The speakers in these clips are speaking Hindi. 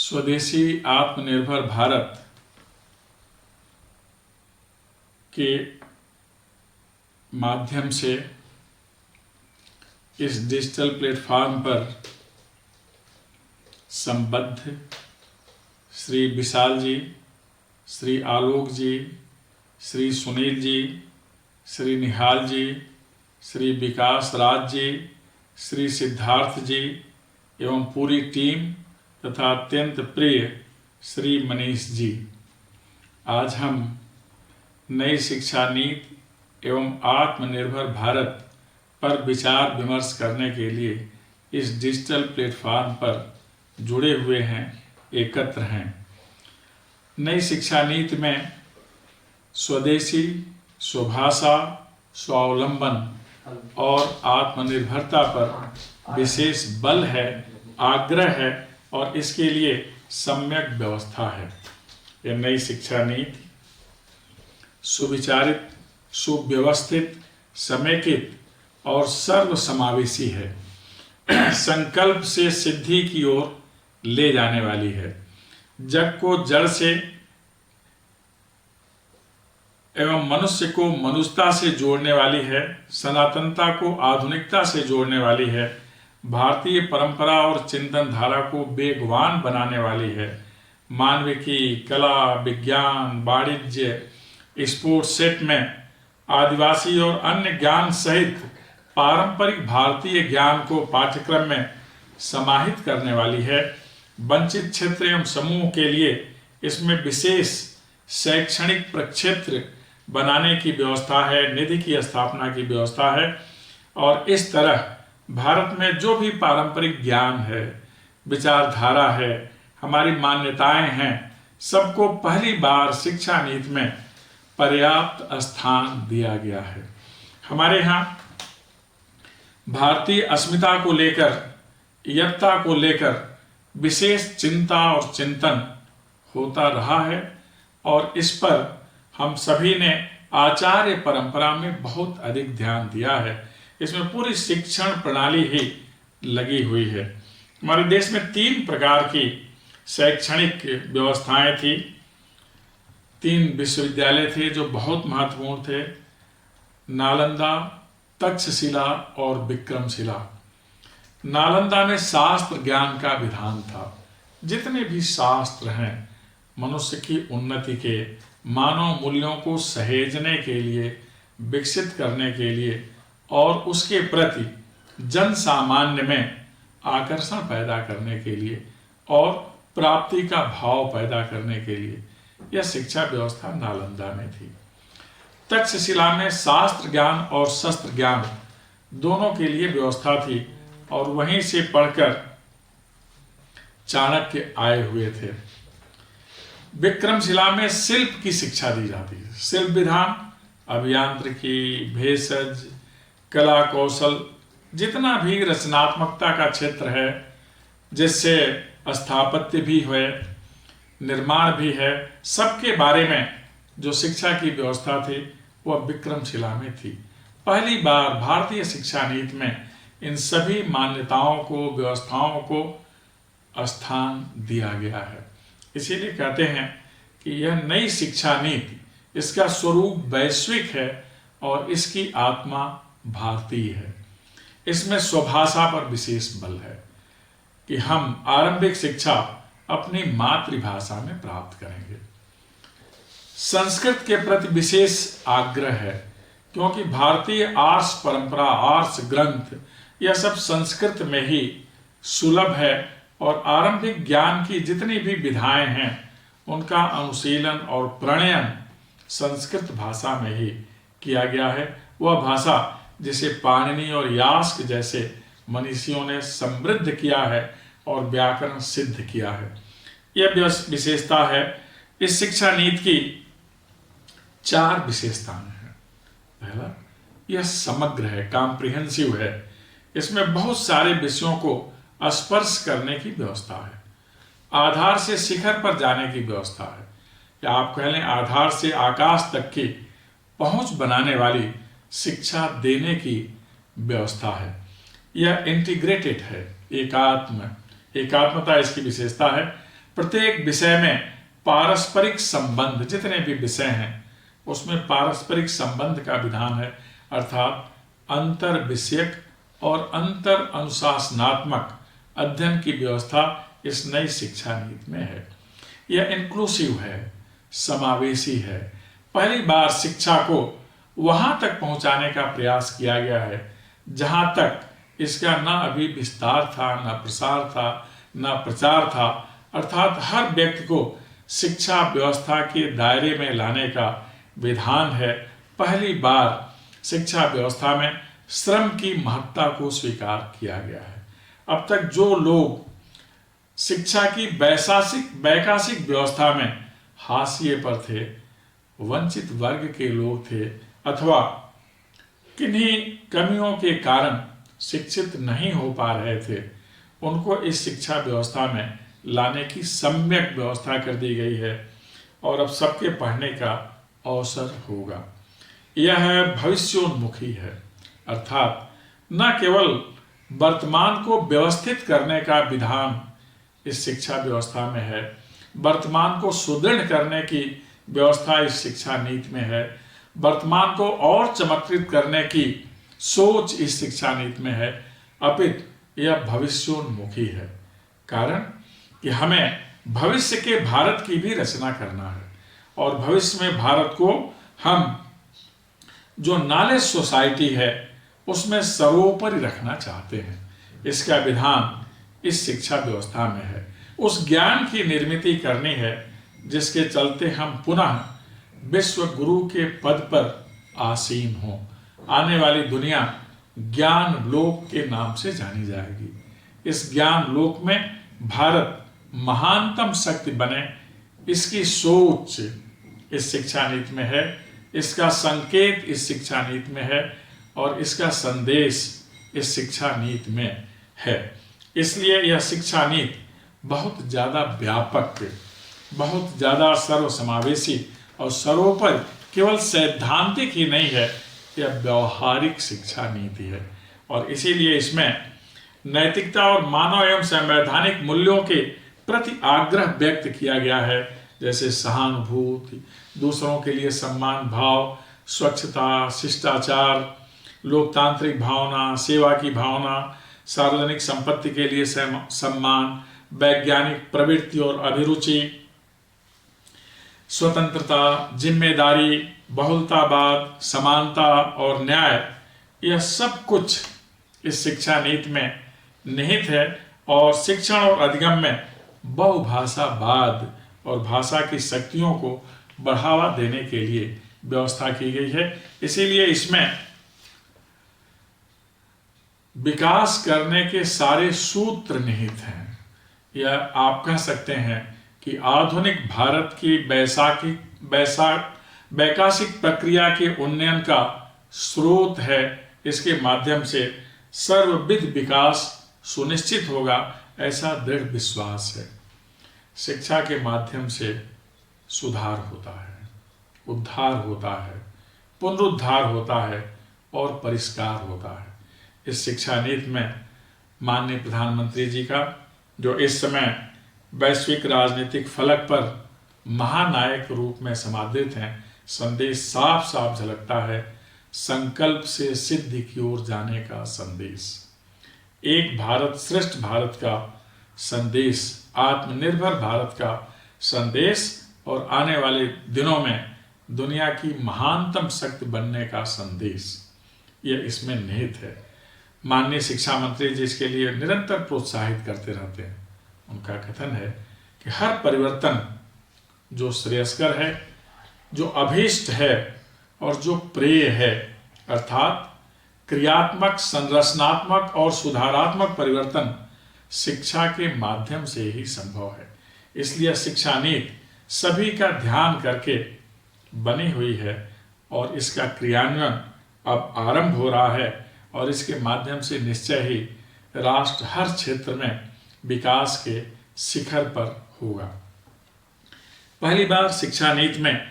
स्वदेशी आत्मनिर्भर भारत के माध्यम से इस डिजिटल प्लेटफॉर्म पर संबद्ध श्री विशाल जी, श्री आलोक जी, श्री सुनील जी, श्री निहाल जी, श्री विकास राज जी, श्री सिद्धार्थ जी एवं पूरी टीम तथा अत्यंत प्रिय श्री मनीष जी, आज हम नई शिक्षा नीति एवं आत्मनिर्भर भारत पर विचार विमर्श करने के लिए इस डिजिटल प्लेटफॉर्म पर जुड़े हुए हैं, एकत्र हैं। नई शिक्षा नीति में स्वदेशी, स्वभाषा, स्वावलंबन और आत्मनिर्भरता पर विशेष बल है, आग्रह है और इसके लिए सम्यक व्यवस्था है। यह नई शिक्षा नीति सुविचारित, सुव्यवस्थित, समेकित और सर्वसमावेशी है, संकल्प से सिद्धि की ओर ले जाने वाली है, जग को जड़ से एवं मनुष्य को मनुष्यता से जोड़ने वाली है, सनातनता को आधुनिकता से जोड़ने वाली है, भारतीय परंपरा और चिंतन धारा को वेगवान बनाने वाली है, मानविकी, कला, विज्ञान, वाणिज्य, स्पोर्ट्स सेट में आदिवासी और अन्य ज्ञान सहित पारंपरिक भारतीय ज्ञान को पाठ्यक्रम में समाहित करने वाली है। वंचित क्षेत्र एवं समूह के लिए इसमें विशेष शैक्षणिक प्रक्षेत्र बनाने की व्यवस्था है, निधि की स्थापना की व्यवस्था है और इस तरह भारत में जो भी पारंपरिक ज्ञान है, विचारधारा है, हमारी मान्यताएं हैं, सबको पहली बार शिक्षा नीति में पर्याप्त स्थान दिया गया है। हमारे यहाँ भारतीय अस्मिता को लेकर, यत्ता को लेकर विशेष चिंता और चिंतन होता रहा है और इस पर हम सभी ने आचार्य परंपरा में बहुत अधिक ध्यान दिया है। इसमें पूरी शिक्षण प्रणाली ही लगी हुई है। हमारे देश में 3 प्रकार की शैक्षणिक व्यवस्थाएं थी, 3 विश्वविद्यालय थे जो बहुत महत्वपूर्ण थे, नालंदा, तक्षशिला और विक्रमशिला। नालंदा में शास्त्र ज्ञान का विधान था। जितने भी शास्त्र हैं मनुष्य की उन्नति के, मानव मूल्यों को सहेजने के लिए, विकसित करने के लिए और उसके प्रति जन सामान्य में आकर्षण पैदा करने के लिए और प्राप्ति का भाव पैदा करने के लिए यह शिक्षा व्यवस्था नालंदा में थी। तक्षशिला में शास्त्र ज्ञान और शस्त्र ज्ञान दोनों के लिए व्यवस्था थी और वहीं से पढ़कर चाणक्य आए हुए थे। विक्रमशिला में शिल्प की शिक्षा दी जाती है। शिल्प विधान, अभियांत्रिकी, भेषज, कला कौशल, जितना भी रचनात्मकता का क्षेत्र है, जिससे स्थापत्य भी है, निर्माण भी है, सबके बारे में जो शिक्षा की व्यवस्था थी वह विक्रमशिला में थी। पहली बार भारतीय शिक्षा नीति में इन सभी मान्यताओं को, व्यवस्थाओं को स्थान दिया गया है। इसीलिए कहते हैं कि यह नई शिक्षा नीति, इसका स्वरूप वैश्विक है और इसकी आत्मा भारतीय है। इसमें स्वभाषा पर विशेष बल है कि हम आरंभिक शिक्षा अपनी मातृभाषा में प्राप्त करेंगे। संस्कृत के प्रति विशेष आग्रह है क्योंकि भारतीय आर्ष परंपरा, आर्ष ग्रंथ, यह सब संस्कृत में ही सुलभ है और आरंभिक ज्ञान की जितनी भी विधाएं हैं उनका अनुशीलन और प्रणयन संस्कृत भाषा में ही किया गया है। वह भाषा जिसे पाणिनि और यास्क जैसे मनीषियों ने समृद्ध किया है और व्याकरण सिद्ध किया है। यह विशेषता है। इस शिक्षा नीति की 4 विशेषताएं हैं। पहला, यह समग्र है, कॉम्प्रिहेंसिव है। इसमें बहुत सारे विषयों को स्पर्श करने की व्यवस्था है। आधार से शिखर पर जाने की व्यवस्था है, या आप कह लें आधार से आकाश तक की पहुंच बनाने वाली शिक्षा देने की व्यवस्था है। यह इंटीग्रेटेड है, एकात्मता इसकी विशेषता है। प्रत्येक विषय में पारस्परिक संबंध, जितने भी विषय हैं उसमें पारस्परिक संबंध का विधान है, अर्थात अंतर विषयक और अंतर अनुशासनात्मक अध्ययन की व्यवस्था इस नई शिक्षा नीति में है। यह इंक्लूसिव है, समावेशी है। पहली बार शिक्षा को वहां तक पहुंचाने का प्रयास किया गया है जहां तक इसका न अभी विस्तार था, न प्रसार था, न प्रचार था, अर्थात हर व्यक्ति को शिक्षा व्यवस्था के दायरे में लाने का विधान है। पहली बार शिक्षा व्यवस्था में श्रम की महत्ता को स्वीकार किया गया है। अब तक जो लोग शिक्षा की वैकासिक व्यवस्था में हाशिए पर थे, वंचित वर्ग के लोग थे, अथवा किन्हीं कमियों के कारण शिक्षित नहीं हो पा रहे थे, उनको इस शिक्षा व्यवस्था में लाने की सम्यक व्यवस्था कर दी गई है और अब सबके पढ़ने का अवसर होगा। यह भविष्योन्मुखी है, अर्थात न केवल वर्तमान को व्यवस्थित करने का विधान इस शिक्षा व्यवस्था में है, वर्तमान को सुदृढ़ करने की व्यवस्था इस शिक्षा नीति में है, वर्तमान को और चमत्कृत करने की सोच इस शिक्षा नीति में है, अपितु यह भविष्योन्मुखी है। कारण कि हमें भविष्य के भारत की भी रचना करना है और भविष्य में भारत को हम जो नॉलेज सोसाइटी है उसमें सर्वोपरि रखना चाहते हैं। इसका विधान इस शिक्षा व्यवस्था में है। उस ज्ञान की निर्मिति करनी है जिसके चलते हम पुनः विश्व गुरु के पद पर आसीन हों। आने वाली दुनिया ज्ञान लोक के नाम से जानी जाएगी। इस ज्ञान लोक में भारत महानतम शक्ति बने, इसकी सोच इस शिक्षा नीति में है, इसका संकेत इस शिक्षा नीति में है और इसका संदेश इस शिक्षा नीति में है। इसलिए यह शिक्षा नीति बहुत ज़्यादा व्यापक, बहुत ज़्यादा सर्वसमावेशी और सर्वोपरि केवल सैद्धांतिक ही नहीं है, यह व्यवहारिक शिक्षा नीति है और इसीलिए इसमें नैतिकता और मानव एवं संवैधानिक मूल्यों के प्रति आग्रह व्यक्त किया गया है, जैसे सहानुभूति, दूसरों के लिए सम्मान भाव, स्वच्छता, शिष्टाचार, लोकतांत्रिक भावना, सेवा की भावना, सार्वजनिक संपत्ति के लिए सम्मान, वैज्ञानिक प्रवृत्ति और अभिरुचि, स्वतंत्रता, जिम्मेदारी, बहुलतावाद, समानता और न्याय, यह सब कुछ इस शिक्षा नीति में निहित है और शिक्षण और अधिगम में बहुभाषावाद और भाषा की शक्तियों को बढ़ावा देने के लिए व्यवस्था की गई है। इसीलिए इसमें विकास करने के सारे सूत्र निहित हैं। यह आप कह सकते हैं कि आधुनिक भारत की वैकासिक प्रक्रिया के उन्नयन का स्रोत है। इसके माध्यम से सर्वविध विकास सुनिश्चित होगा, ऐसा दृढ़ विश्वास है। शिक्षा के माध्यम से सुधार होता है, उद्धार होता है, पुनरुद्धार होता है और परिष्कार होता है। इस शिक्षा नीति में माननीय प्रधानमंत्री जी का, जो इस समय वैश्विक राजनीतिक फलक पर महानायक रूप में समादित हैं, संदेश साफ साफ झलकता है। संकल्प से सिद्धि की ओर जाने का संदेश, एक भारत श्रेष्ठ भारत का संदेश, आत्मनिर्भर भारत का संदेश और आने वाले दिनों में दुनिया की महानतम शक्ति बनने का संदेश, यह इसमें निहित है। माननीय शिक्षा मंत्री जी इसके लिए निरंतर प्रोत्साहित करते रहते हैं। उनका कथन है कि हर परिवर्तन जो श्रेयस्कर है, जो अभीष्ट है और जो प्रेय है, अर्थात क्रियात्मक, संरचनात्मक और सुधारात्मक परिवर्तन शिक्षा के माध्यम से ही संभव है। इसलिए शिक्षा नीति सभी का ध्यान करके बनी हुई है और इसका क्रियान्वयन अब आरंभ हो रहा है और इसके माध्यम से निश्चय ही राष्ट्र हर क्षेत्र में विकास के शिखर पर होगा। पहली बार शिक्षा नीति में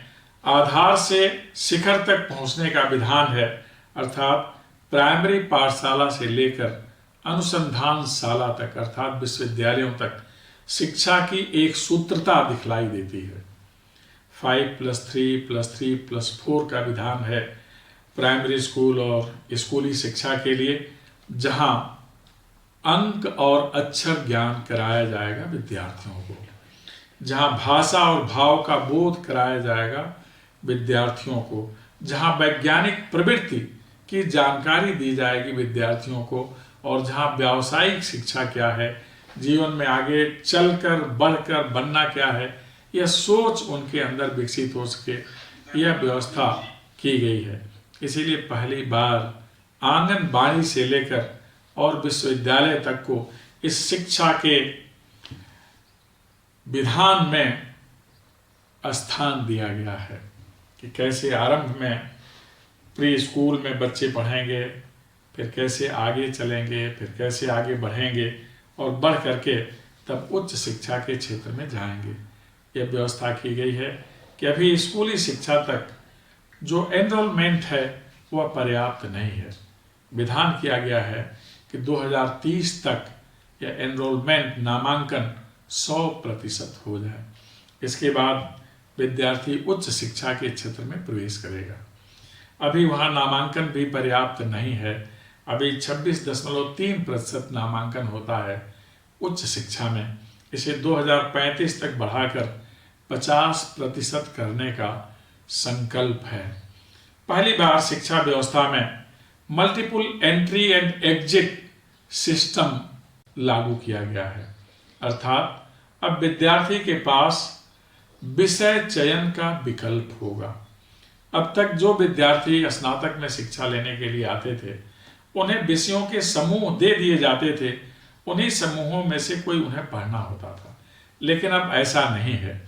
आधार से शिखर तक पहुंचने का विधान है, अर्थात प्राइमरी पाठशाला से लेकर अनुसंधान शाला तक, अर्थात विश्वविद्यालयों तक शिक्षा की एक सूत्रता दिखलाई देती है। 5+3+3+4 का विधान है प्राइमरी स्कूल और स्कूली शिक्षा के लिए, जहां अंक और अक्षर ज्ञान कराया जाएगा विद्यार्थियों को, जहां भाषा और भाव का बोध कराया जाएगा विद्यार्थियों को, जहां वैज्ञानिक प्रवृत्ति की जानकारी दी जाएगी विद्यार्थियों को, और जहां व्यावसायिक शिक्षा क्या है, जीवन में आगे चलकर बढ़कर बनना क्या है, यह सोच उनके अंदर विकसित हो सके, यह व्यवस्था की गई है। इसीलिए पहली बार आंगनबाड़ी से लेकर और विश्वविद्यालय तक को इस शिक्षा के विधान में स्थान दिया गया है कि कैसे आरंभ में प्री स्कूल में बच्चे पढ़ेंगे, फिर कैसे आगे चलेंगे, फिर कैसे आगे बढ़ेंगे और बढ़ करके तब उच्च शिक्षा के क्षेत्र में जाएंगे। यह व्यवस्था की गई है कि अभी स्कूली शिक्षा तक जो एनरोलमेंट है वह पर्याप्त नहीं है। विधान किया गया है कि 2030 तक यह एनरोलमेंट नामांकन 100% हो जाए। इसके बाद विद्यार्थी उच्च शिक्षा के क्षेत्र में प्रवेश करेगा। अभी वहाँ नामांकन भी पर्याप्त नहीं है। अभी 26.3% नामांकन होता है उच्च शिक्षा में। इसे 2035 तक बढ़ाकर 50% करने का संकल्प है। पहली बार शिक्षा व्यवस्था में multiple entry and exit system लागू किया गया है, अर्थात अब विद्यार्थी के पास विषय चयन का विकल्प होगा। अब तक जो विद्यार्थी स्नातक में शिक्षा लेने के लिए आते थे उन्हें विषयों के समूह दे दिए जाते थे, उन्हीं समूहों में से कोई उन्हें पढ़ना होता था। लेकिन अब ऐसा नहीं है।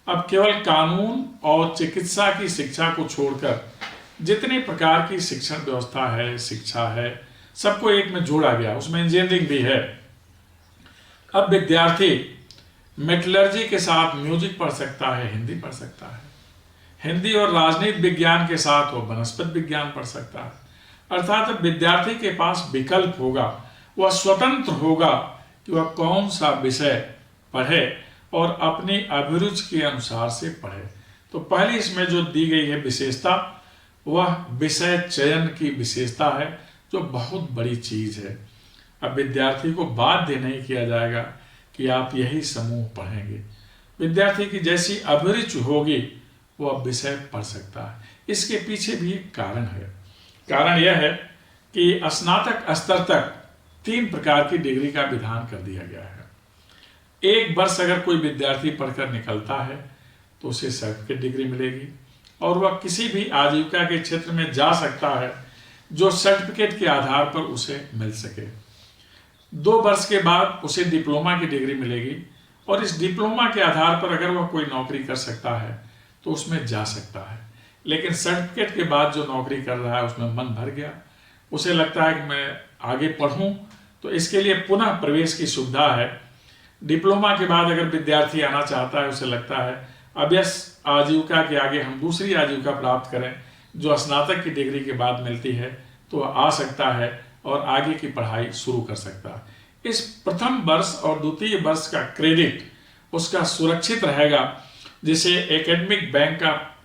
अब केवल कानून और चिकित्सा की शिक्षा को छोड़कर जितनी प्रकार की शिक्षण व्यवस्था है, शिक्षा है, सबको एक में जोड़ा गया। उसमें इंजीनियरिंग भी है। अब विद्यार्थी मेटलर्जी के साथ म्यूजिक पढ़ सकता है, हिंदी पढ़ सकता है, हिंदी और राजनीति विज्ञान के साथ वो वनस्पति विज्ञान पढ़ सकता है। अर्थात अब विद्यार्थी के पास विकल्प होगा, वह स्वतंत्र होगा कि वह कौन सा विषय पढ़े और अपनी अभिरुचि के अनुसार से पढ़े। तो पहली इसमें जो दी गई है विशेषता, वह विषय चयन की विशेषता है, जो बहुत बड़ी चीज है। अब विद्यार्थी को बाध्य नहीं किया जाएगा कि आप यही समूह पढ़ेंगे। विद्यार्थी की जैसी अभिरुचि होगी वह विषय पढ़ सकता है। इसके पीछे भी एक कारण है। कारण यह है कि स्नातक स्तर तक 3 प्रकार की डिग्री का विधान कर दिया गया है। एक वर्ष अगर कोई विद्यार्थी पढ़कर निकलता है तो उसे सर्टिफिकेट डिग्री मिलेगी और वह किसी भी आजीविका के क्षेत्र में जा सकता है जो सर्टिफिकेट के आधार पर उसे मिल सके। 2 वर्ष के बाद उसे डिप्लोमा की डिग्री मिलेगी और इस डिप्लोमा के आधार पर अगर वह कोई नौकरी कर सकता है तो उसमें जा सकता है। लेकिन सर्टिफिकेट के बाद जो नौकरी कर रहा है उसमें मन भर गया, उसे लगता है कि मैं आगे पढ़ूं, तो इसके लिए पुनः प्रवेश की सुविधा है। डिप्लोमा के बाद अगर विद्यार्थी आना चाहता है, उसे लगता है अब इस आजीविका के आगे हम दूसरी आजीविका प्राप्त करें जो स्नातक की डिग्री के बाद मिलती है, तो आ सकता है और आगे की पढ़ाई शुरू कर सकता है। इस प्रथम वर्ष और द्वितीय वर्ष का क्रेडिट उसका सुरक्षित रहेगा, जिसे एकेडमिक बैंक का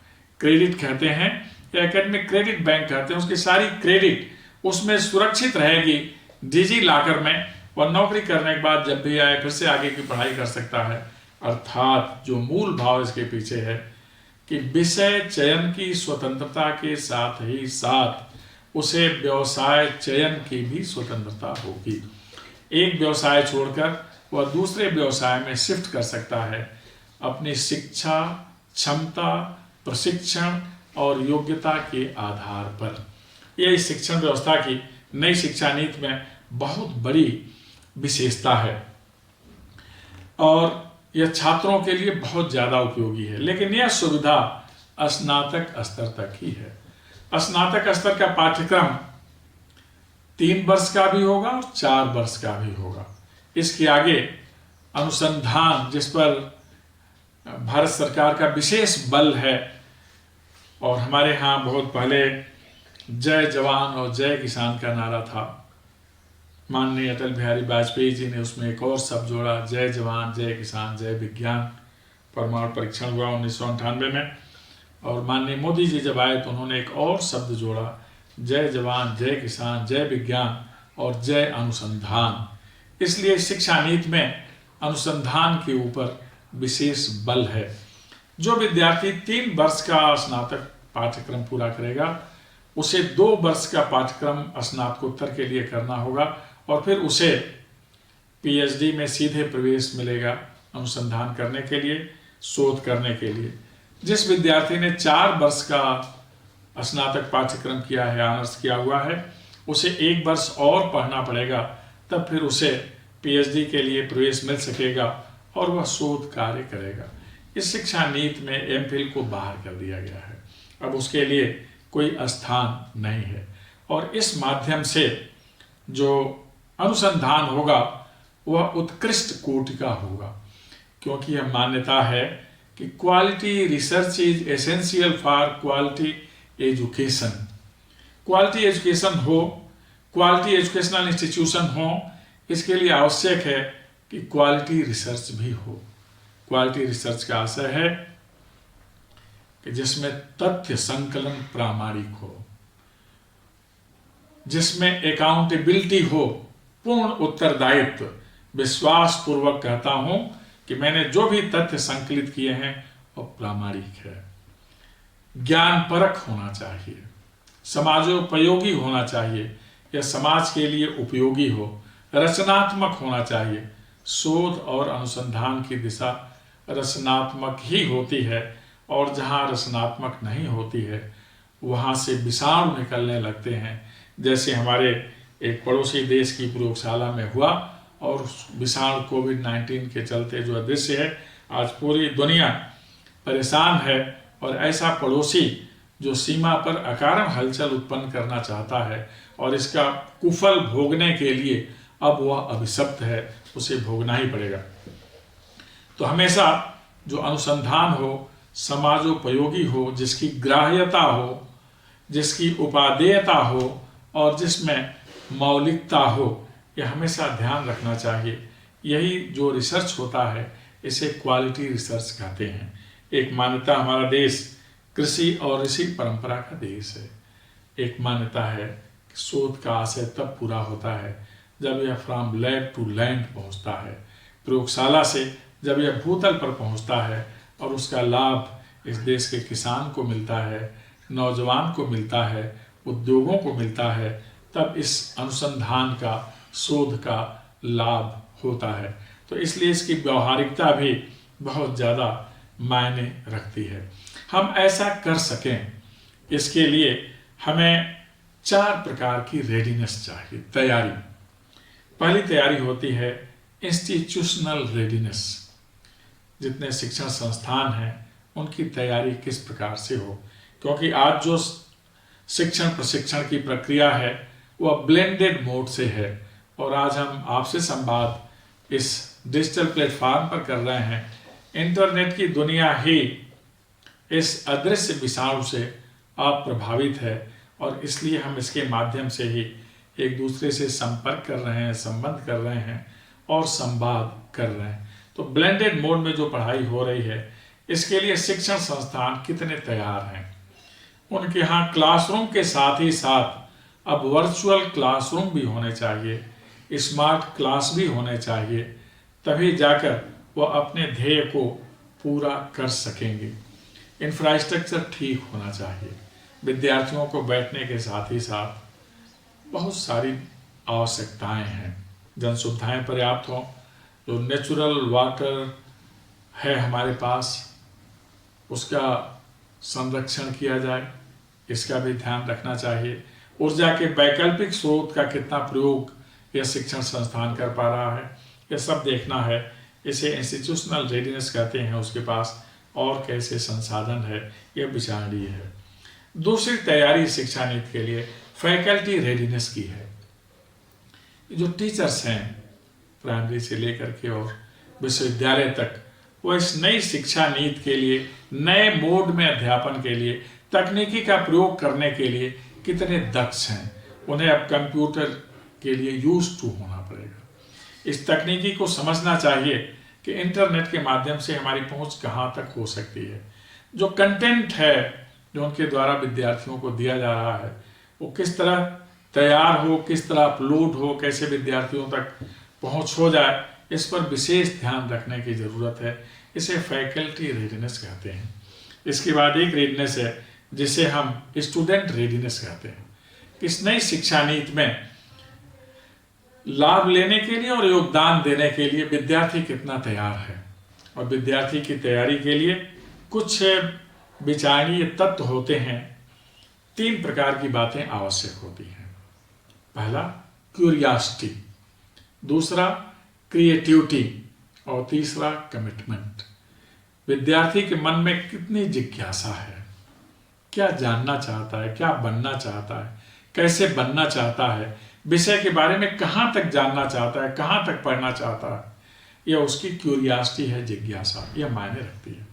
क्रेडिट कहते हैं या एकेडमिक क्रेडिट बैंक कहते हैं। उसकी सारी क्रेडिट उसमें सुरक्षित रहेगी डिजी लॉकर में, और नौकरी करने के बाद जब भी आए फिर से आगे की पढ़ाई कर सकता है। अर्थात जो मूल भाव इसके पीछे है कि विषय चयन की स्वतंत्रता के साथ ही साथ उसे व्यवसाय चयन की भी स्वतंत्रता होगी। एक व्यवसाय छोड़कर वह दूसरे व्यवसाय में शिफ्ट कर सकता है अपनी शिक्षा, क्षमता, प्रशिक्षण और योग्यता के आधार पर। यह इस शिक्षण व्यवस्था की नई शिक्षा नीति में बहुत बड़ी विशेषता है और यह छात्रों के लिए बहुत ज़्यादा उपयोगी है। लेकिन यह सुविधा स्नातक स्तर तक ही है। स्नातक स्तर का पाठ्यक्रम 3 वर्ष का भी होगा और 4 वर्ष का भी होगा। इसके आगे अनुसंधान, जिस पर भारत सरकार का विशेष बल है, और हमारे यहाँ बहुत पहले जय जवान और जय किसान का नारा था, माननीय अटल बिहारी वाजपेयी जी ने उसमें एक और शब्द जोड़ा, जय जवान जय किसान जय विज्ञान। परमाणु परीक्षण हुआ 1998 में, और माननीय मोदी जी जब आए तो उन्होंने एक और शब्द जोड़ा, जय जवान जय किसान जय विज्ञान और जय अनुसंधान। इसलिए शिक्षा नीति में अनुसंधान के ऊपर विशेष बल है। जो विद्यार्थी 3 वर्ष का स्नातक पाठ्यक्रम पूरा करेगा, उसे 2 वर्ष का पाठ्यक्रम स्नातकोत्तर के लिए करना होगा, और फिर उसे पीएचडी में सीधे प्रवेश मिलेगा अनुसंधान करने के लिए, शोध करने के लिए। जिस विद्यार्थी ने 4 वर्ष का स्नातक पाठ्यक्रम किया है, ऑनर्स किया हुआ है, उसे 1 वर्ष और पढ़ना पड़ेगा, तब फिर उसे पीएचडी के लिए प्रवेश मिल सकेगा और वह शोध कार्य करेगा। इस शिक्षा नीति में एमफिल को बाहर कर दिया गया है, अब उसके लिए कोई स्थान नहीं है। और इस माध्यम से जो अनुसंधान होगा वह उत्कृष्ट कोटि का होगा, क्योंकि यह मान्यता है कि quality research is essential for quality education. Quality education हो, क्वालिटी एजुकेशनल इंस्टीट्यूशन हो, इसके लिए आवश्यक है कि क्वालिटी रिसर्च भी हो। क्वालिटी रिसर्च का आशय है कि जिसमें तथ्य संकलन प्रामाणिक हो, जिसमें अकाउंटेबिलिटी हो, पूर्ण उत्तरदायित्व। विश्वास पूर्वक कहता हूं कि मैंने जो भी तथ्य संकलित किए हैं वह प्रामाणिक है। ज्ञान परक होना चाहिए, समाजोपयोगी होना चाहिए, यह समाज के लिए उपयोगी हो, रचनात्मक होना चाहिए। शोध और अनुसंधान की दिशा रचनात्मक ही होती है, और जहाँ रचनात्मक नहीं होती है वहाँ से विषाणु निकलने लगते हैं, जैसे हमारे एक पड़ोसी देश की प्रयोगशाला में हुआ। और विषाणु कोविड-19 के चलते जो दृश्य है, आज पूरी दुनिया परेशान है। और ऐसा पड़ोसी जो सीमा पर अकारण हलचल उत्पन्न करना चाहता है और इसका कुफल भोगने के लिए अब वह अभिशप्त है, उसे भोगना ही पड़ेगा। तो हमेशा जो अनुसंधान हो, समाजोपयोगी हो, जिसकी ग्राह्यता हो, जिसकी उपादेयता हो और जिसमें मौलिकता हो, यह हमेशा ध्यान रखना चाहिए। यही जो रिसर्च होता है इसे क्वालिटी रिसर्च कहते हैं। एक मान्यता, हमारा देश कृषि और ऋषि परंपरा का देश है। एक मान्यता है कि शोध का आशय तब पूरा होता है जब यह फ्रॉम लैब टू लैंड पहुंचता है, प्रयोगशाला से जब यह भूतल पर पहुंचता है, और उसका लाभ इस देश के किसान को मिलता है, नौजवान को मिलता है, उद्योगों को मिलता है, तब इस अनुसंधान का, शोध का लाभ होता है। तो इसलिए इसकी व्यवहारिकता भी बहुत ज़्यादा मायने रखती है। हम ऐसा कर सकें, इसके लिए हमें 4 प्रकार की रेडीनेस चाहिए, तैयारी। पहली तैयारी होती है इंस्टीट्यूशनल रेडीनेस। जितने शिक्षण संस्थान हैं उनकी तैयारी किस प्रकार से हो, क्योंकि आज जो शिक्षण प्रशिक्षण की प्रक्रिया है वह ब्लेंडेड मोड से है। और आज हम आपसे संवाद इस डिजिटल प्लेटफॉर्म पर कर रहे हैं। इंटरनेट की दुनिया ही इस अदृश्य विषाणु से अप्रभावित है, और इसलिए हम इसके माध्यम से ही एक दूसरे से संपर्क कर रहे हैं, संबंध कर रहे हैं और संवाद कर रहे हैं। तो ब्लेंडेड मोड में जो पढ़ाई हो रही है, इसके लिए शिक्षण संस्थान कितने तैयार हैं। उनके यहाँ क्लासरूम के साथ ही साथ अब वर्चुअल क्लासरूम भी होने चाहिए, स्मार्ट क्लास भी होने चाहिए, तभी जाकर वह अपने ध्येय को पूरा कर सकेंगे। इंफ्रास्ट्रक्चर ठीक होना चाहिए। विद्यार्थियों को बैठने के साथ ही साथ बहुत सारी आवश्यकताएं हैं, जन सुविधाएं पर्याप्त हों, जो नेचुरल वाटर है हमारे पास उसका संरक्षण किया जाए, इसका भी ध्यान रखना चाहिए। ऊर्जा के वैकल्पिक स्रोत का कितना प्रयोग यह शिक्षण संस्थान कर पा रहा है, यह सब देखना है। इसे इंस्टीट्यूशनल रेडीनेस कहते हैं। उसके पास और कैसे संसाधन है, यह विचारणीय है। दूसरी तैयारी शिक्षा नीति के लिए फैकल्टी रेडीनेस की है। जो टीचर्स हैं प्राइमरी से लेकर के और विश्वविद्यालय तक, वो इस नई शिक्षा नीति के लिए, नए मोड में अध्यापन के लिए, तकनीकी का प्रयोग करने के लिए कितने दक्ष हैं। उन्हें अब कंप्यूटर के लिए यूज टू होना पड़ेगा। इस तकनीकी को समझना चाहिए कि इंटरनेट के माध्यम से हमारी पहुंच कहां तक हो सकती है। जो कंटेंट है जो उनके द्वारा विद्यार्थियों को दिया जा रहा है वो किस तरह तैयार हो, किस तरह अपलोड हो, कैसे विद्यार्थियों तक पहुंच हो जाए, इस पर विशेष ध्यान रखने की ज़रूरत है। इसे फैकल्टी रेडीनेस कहते हैं। इसके बाद एक रेडीनेस है जिसे हम स्टूडेंट रेडीनेस कहते हैं। इस नई शिक्षा नीति में लाभ लेने के लिए और योगदान देने के लिए विद्यार्थी कितना तैयार है, और विद्यार्थी की तैयारी के लिए कुछ विचारणीय तत्व होते हैं। 3 प्रकार की बातें आवश्यक होती हैं। पहला क्यूरियासिटी, दूसरा क्रिएटिविटी और तीसरा कमिटमेंट। विद्यार्थी के मन में कितनी जिज्ञासा है, क्या जानना चाहता है, क्या बनना चाहता है, कैसे बनना चाहता है, विषय के बारे में कहाँ तक जानना चाहता है, कहाँ तक पढ़ना चाहता है, यह उसकी क्यूरियासिटी है, जिज्ञासा, यह मायने रखती है।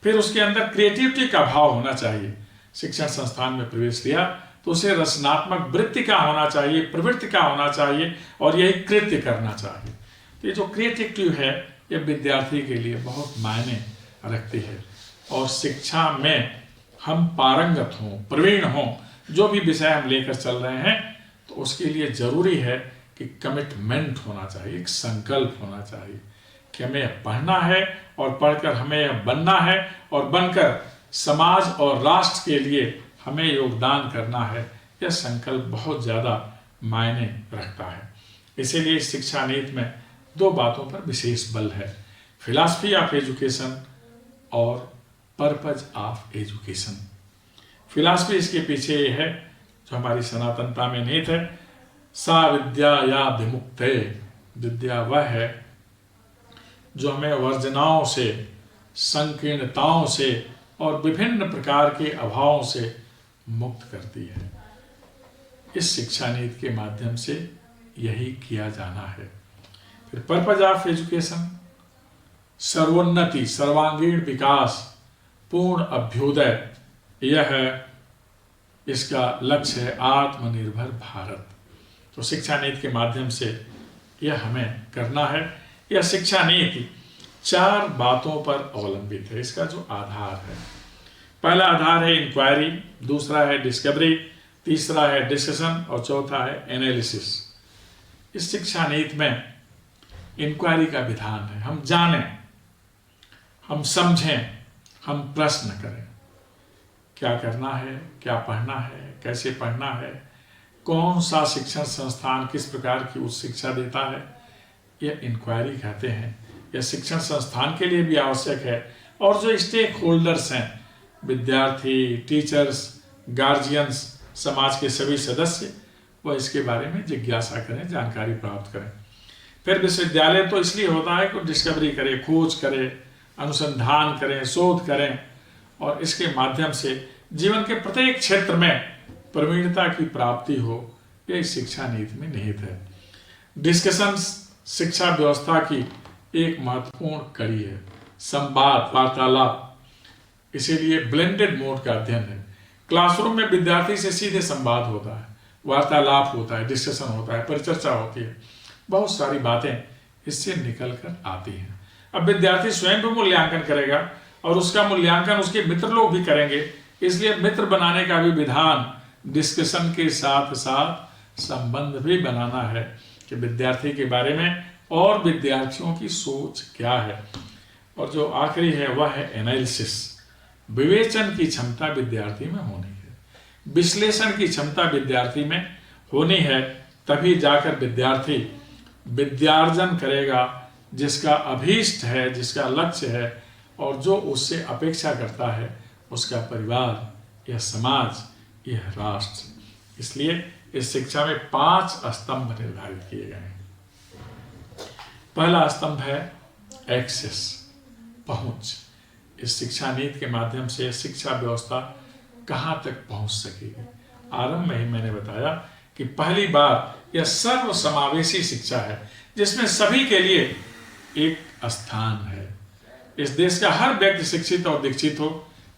फिर उसके अंदर क्रिएटिविटी का भाव होना चाहिए। शिक्षण संस्थान में प्रवेश लिया तो उसे रचनात्मक वृत्ति का होना चाहिए, प्रवृत्ति का होना चाहिए और यही कृत्य करना चाहिए। तो ये जो क्रिएटिविटी है यह विद्यार्थी के लिए बहुत मायने रखती है। और शिक्षा में हम पारंगत हों, प्रवीण हों, जो भी विषय हम लेकर चल रहे हैं, तो उसके लिए जरूरी है कि कमिटमेंट होना चाहिए, एक संकल्प होना चाहिए कि हमें पढ़ना है और पढ़कर हमें यह बनना है और बनकर समाज और राष्ट्र के लिए हमें योगदान करना है। यह संकल्प बहुत ज़्यादा मायने रखता है। इसीलिए इस शिक्षा नीति में 2 बातों पर विशेष बल है, फिलॉसफी ऑफ एजुकेशन और पर्पज ऑफ एजुकेशन। फिलॉसफी इसके पीछे ये है जो हमारी सनातनता में निहित है, सा विद्या या विमुक्ते। विद्या वह है जो हमें वर्जनाओं से, संकीर्णताओं से और विभिन्न प्रकार के अभावों से मुक्त करती है। इस शिक्षा नीति के माध्यम से यही किया जाना है। फिर पर्पज ऑफ एजुकेशन, सर्वोन्नति, सर्वांगीण विकास, पूर्ण अभ्युदय, यह है इसका लक्ष्य है, आत्मनिर्भर भारत। तो शिक्षा नीति के माध्यम से यह हमें करना है। यह शिक्षा नीति 4 बातों पर अवलंबित है। इसका जो आधार है, पहला आधार है इंक्वायरी, दूसरा है डिस्कवरी, तीसरा है डिस्कशन और चौथा है एनालिसिस। इस शिक्षा नीति में इंक्वायरी का विधान है, हम जानें, हम समझें, हम प्रश्न करें, क्या करना है, क्या पढ़ना है, कैसे पढ़ना है, कौन सा शिक्षण संस्थान किस प्रकार की उच्च शिक्षा देता है, यह इंक्वायरी कहते हैं। यह शिक्षण संस्थान के लिए भी आवश्यक है और जो स्टेक होल्डर्स हैं, विद्यार्थी, टीचर्स, गार्जियंस, समाज के सभी सदस्य, वह इसके बारे में जिज्ञासा करें, जानकारी प्राप्त करें। फिर विश्वविद्यालय तो इसलिए होता है कि डिस्कवरी करें, खोज करें, अनुसंधान करें, शोध करें और इसके माध्यम से जीवन के प्रत्येक क्षेत्र में प्रवीणता की प्राप्ति हो। यह शिक्षा नीति में निहित है। डिस्कशन शिक्षा व्यवस्था की एक महत्वपूर्ण कड़ी है, संवाद, वार्तालाप, इसीलिए ब्लेंडेड मोड का अध्ययन है। क्लासरूम में विद्यार्थी से सीधे संवाद होता है, वार्तालाप होता है, डिस्कशन होता है, परिचर्चा होती है, बहुत सारी बातें इससे निकल कर आती हैं। अब विद्यार्थी स्वयं भी मूल्यांकन करेगा और उसका मूल्यांकन उसके मित्र लोग भी करेंगे, इसलिए मित्र बनाने का भी विधान डिस्कशन के साथ साथ संबंध भी बनाना है कि विद्यार्थी के बारे में और विद्यार्थियों की सोच क्या है। और जो आखिरी है वह है एनालिसिस, विवेचन की क्षमता विद्यार्थी में होनी है, विश्लेषण की क्षमता विद्यार्थी में होनी है, तभी जाकर विद्यार्थी विद्यार्जन करेगा जिसका अभीष्ट है, जिसका लक्ष्य है और जो उससे अपेक्षा करता है उसका परिवार, यह समाज, यह राष्ट्र। इसलिए इस शिक्षा में 5 स्तंभ निर्धारित किए गए हैं। पहला स्तंभ है एक्सेस, पहुंच। इस शिक्षा नीति के माध्यम से शिक्षा व्यवस्था कहाँ तक पहुंच सकेगी। आरंभ में ही मैंने बताया कि पहली बार यह सर्व समावेशी शिक्षा है जिसमें सभी के लिए एक स्थान है। इस देश का हर व्यक्ति शिक्षित और दीक्षित हो,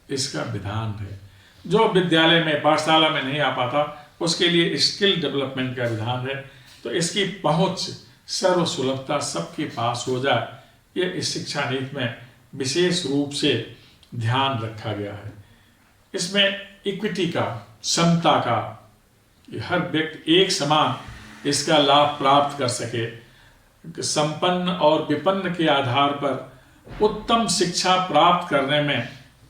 इसका विधान है। जो विद्यालय में, पाठशाला में नहीं आ पाता उसके लिए स्किल डेवलपमेंट का विधान है। तो इसकी पहुंच सर्व सुलभता सबके पास हो जाए, यह इस शिक्षा नीति में विशेष रूप से ध्यान रखा गया है। इसमें इक्विटी का, समता का, हर व्यक्ति एक समान इसका लाभ प्राप्त कर सके, संपन्न और विपन्न के आधार पर उत्तम शिक्षा प्राप्त करने में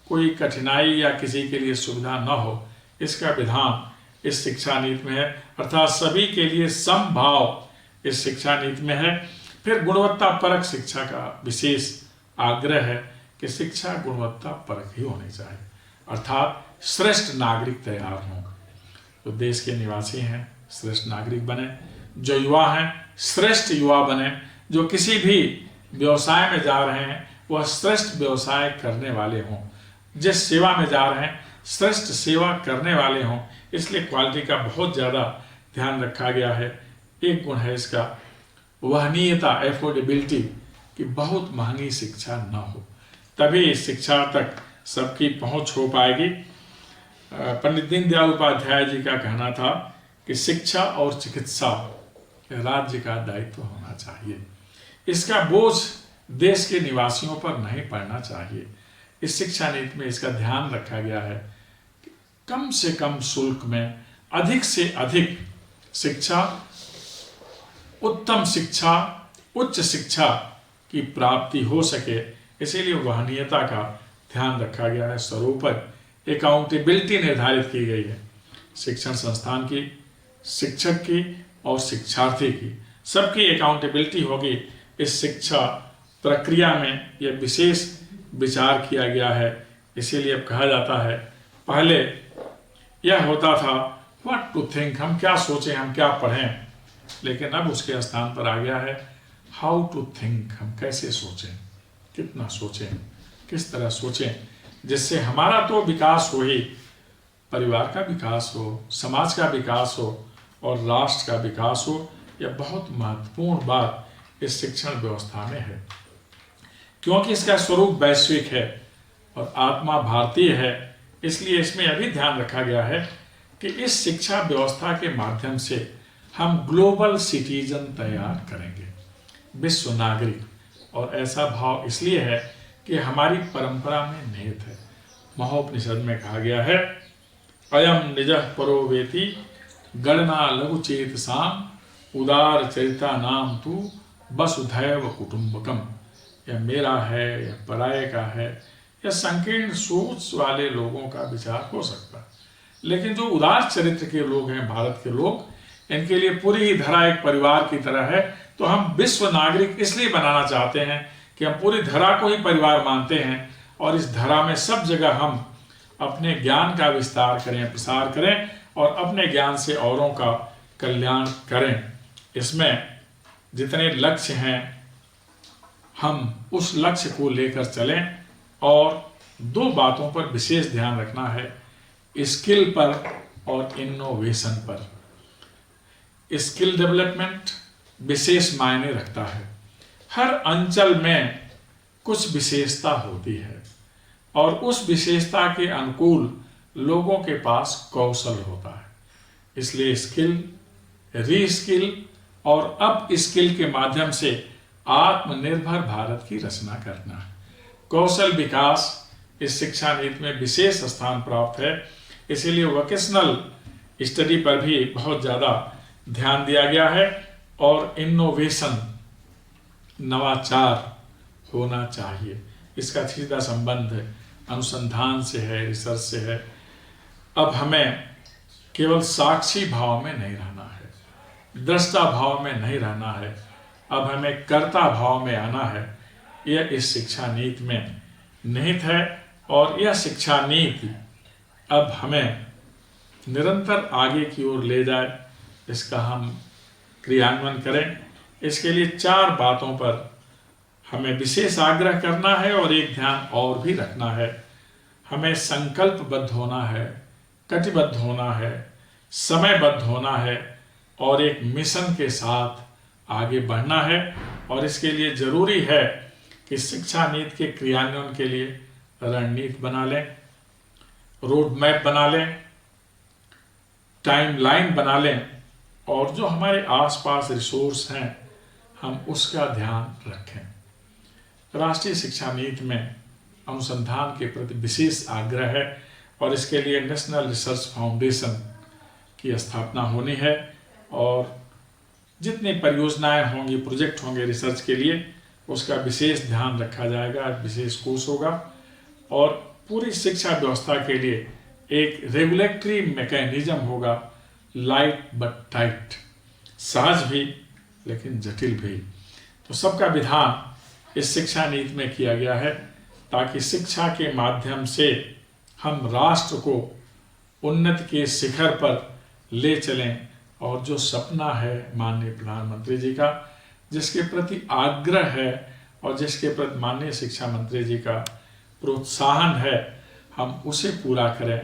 कोई कठिनाई या किसी के लिए सुविधा न हो, इसका विधान इस शिक्षा नीति में है। अर्थात सभी के लिए समभाव इस शिक्षा नीति में है। फिर गुणवत्ता परक शिक्षा का विशेष आग्रह है कि शिक्षा गुणवत्ता परक ही होनी चाहिए, अर्थात श्रेष्ठ नागरिक तैयार हों। जो देश के निवासी हैं श्रेष्ठ नागरिक बने, जो युवा हैं श्रेष्ठ युवा बने, जो किसी भी व्यवसाय में जा रहे हैं वह श्रेष्ठ व्यवसाय करने वाले हों, जिस सेवा में जा रहे हैं श्रेष्ठ सेवा करने वाले हों। इसलिए क्वालिटी का बहुत ज़्यादा ध्यान रखा गया है। एक गुण है इसका वहनीयता, एफोर्डेबिलिटी, कि बहुत महंगी शिक्षा न हो, तभी इस शिक्षा तक सबकी पहुंच हो पाएगी। पंडित दीनदयाल उपाध्याय जी का कहना था कि शिक्षा और चिकित्सा राज्य का दायित्व होना चाहिए, इसका बोझ देश के निवासियों पर नहीं पड़ना चाहिए। इस शिक्षा नीति में इसका ध्यान रखा गया है कि कम से कम शुल्क में अधिक से अधिक शिक्षा, उत्तम शिक्षा, उच्च शिक्षा की प्राप्ति हो सके, इसीलिए वहनीयता का ध्यान रखा गया है। स्वरूपक अकाउंटेबिलिटी निर्धारित की गई है, शिक्षण संस्थान की, शिक्षक की और शिक्षार्थी की, सबकी अकाउंटेबिलिटी होगी। इस शिक्षा प्रक्रिया में यह विशेष विचार किया गया है। इसीलिए अब कहा जाता है, पहले यह होता था व्हाट टू थिंक, हम क्या सोचें, हम क्या पढ़ें, लेकिन अब उसके स्थान पर आ गया है हाउ टू थिंक, हम कैसे सोचें, कितना सोचें, किस तरह सोचें, जिससे हमारा तो विकास हो ही, परिवार का विकास हो, समाज का विकास हो और राष्ट्र का विकास हो। यह बहुत महत्वपूर्ण बात इस शिक्षण व्यवस्था में है, क्योंकि इसका स्वरूप वैश्विक है और आत्मा भारतीय है। इसलिए इसमें यह भी ध्यान रखा गया है कि इस शिक्षा व्यवस्था के माध्यम से हम ग्लोबल सिटीजन तैयार करेंगे, विश्व नागरिक। और ऐसा भाव इसलिए है कि हमारी परंपरा में निहित है। महोपनिषद में कहा गया है, अयम निजः परो वेति गणना लघुचेतसाम उदार चरिता नाम तू वसुधैव कुटुंबकम। यह मेरा है, यह पराये का है, यह संकीर्ण सोच वाले लोगों का विचार हो सकता है, लेकिन जो उदार चरित्र के लोग हैं, भारत के लोग, इनके लिए पूरी ही धरा एक परिवार की तरह है। तो हम विश्व नागरिक इसलिए बनाना चाहते हैं कि हम पूरी धरा को ही परिवार मानते हैं और इस धरा में सब जगह हम अपने ज्ञान का विस्तार करें, प्रसार करें और अपने ज्ञान से औरों का कल्याण करें। इसमें जितने लक्ष्य हैं हम उस लक्ष्य को लेकर चलें और दो बातों पर विशेष ध्यान रखना है, स्किल पर और इनोवेशन पर। स्किल डेवलपमेंट विशेष मायने रखता है। हर अंचल में कुछ विशेषता होती है और उस विशेषता के अनुकूल लोगों के पास कौशल होता है। इसलिए स्किल, रीस्किल और अप स्किल के माध्यम से आत्मनिर्भर भारत की रचना करना है। कौशल विकास इस शिक्षा नीति में विशेष स्थान प्राप्त है। इसीलिए वोकेशनल स्टडी पर भी बहुत ज़्यादा ध्यान दिया गया है और इनोवेशन, नवाचार होना चाहिए। इसका सीधा संबंध अनुसंधान से है, रिसर्च से है। अब हमें केवल साक्षी भाव में नहीं रहना है, दृष्टा भाव में नहीं रहना है, अब हमें कर्ता भाव में आना है। यह इस शिक्षा नीति में निहित है और यह शिक्षा नीति अब हमें निरंतर आगे की ओर ले जाए, इसका हम क्रियान्वयन करें। इसके लिए 4 बातों पर हमें विशेष आग्रह करना है और एक ध्यान और भी रखना है। हमें संकल्पबद्ध होना है, कटिबद्ध होना है, समयबद्ध होना है और एक मिशन के साथ आगे बढ़ना है। और इसके लिए जरूरी है कि शिक्षा नीति के क्रियान्वयन के लिए रणनीति बना लें, रोड मैप बना लें, टाइमलाइन बना लें और जो हमारे आसपास रिसोर्स हैं हम उसका ध्यान रखें। राष्ट्रीय शिक्षा नीति में अनुसंधान के प्रति विशेष आग्रह है और इसके लिए नेशनल रिसर्च फाउंडेशन की स्थापना होनी है और जितनी परियोजनाएं होंगी, प्रोजेक्ट होंगे रिसर्च के लिए, उसका विशेष ध्यान रखा जाएगा, विशेष कोर्स होगा और पूरी शिक्षा व्यवस्था के लिए एक रेगुलेटरी मैकेनिज्म होगा, लाइट बट टाइट, सहज भी लेकिन जटिल भी। तो सबका विधान इस शिक्षा नीति में किया गया है ताकि शिक्षा के माध्यम से हम राष्ट्र को उन्नति के शिखर पर ले चलें और जो सपना है माननीय प्रधानमंत्री जी का, जिसके प्रति आग्रह है और जिसके प्रति माननीय शिक्षा मंत्री जी का प्रोत्साहन है, हम उसे पूरा करें।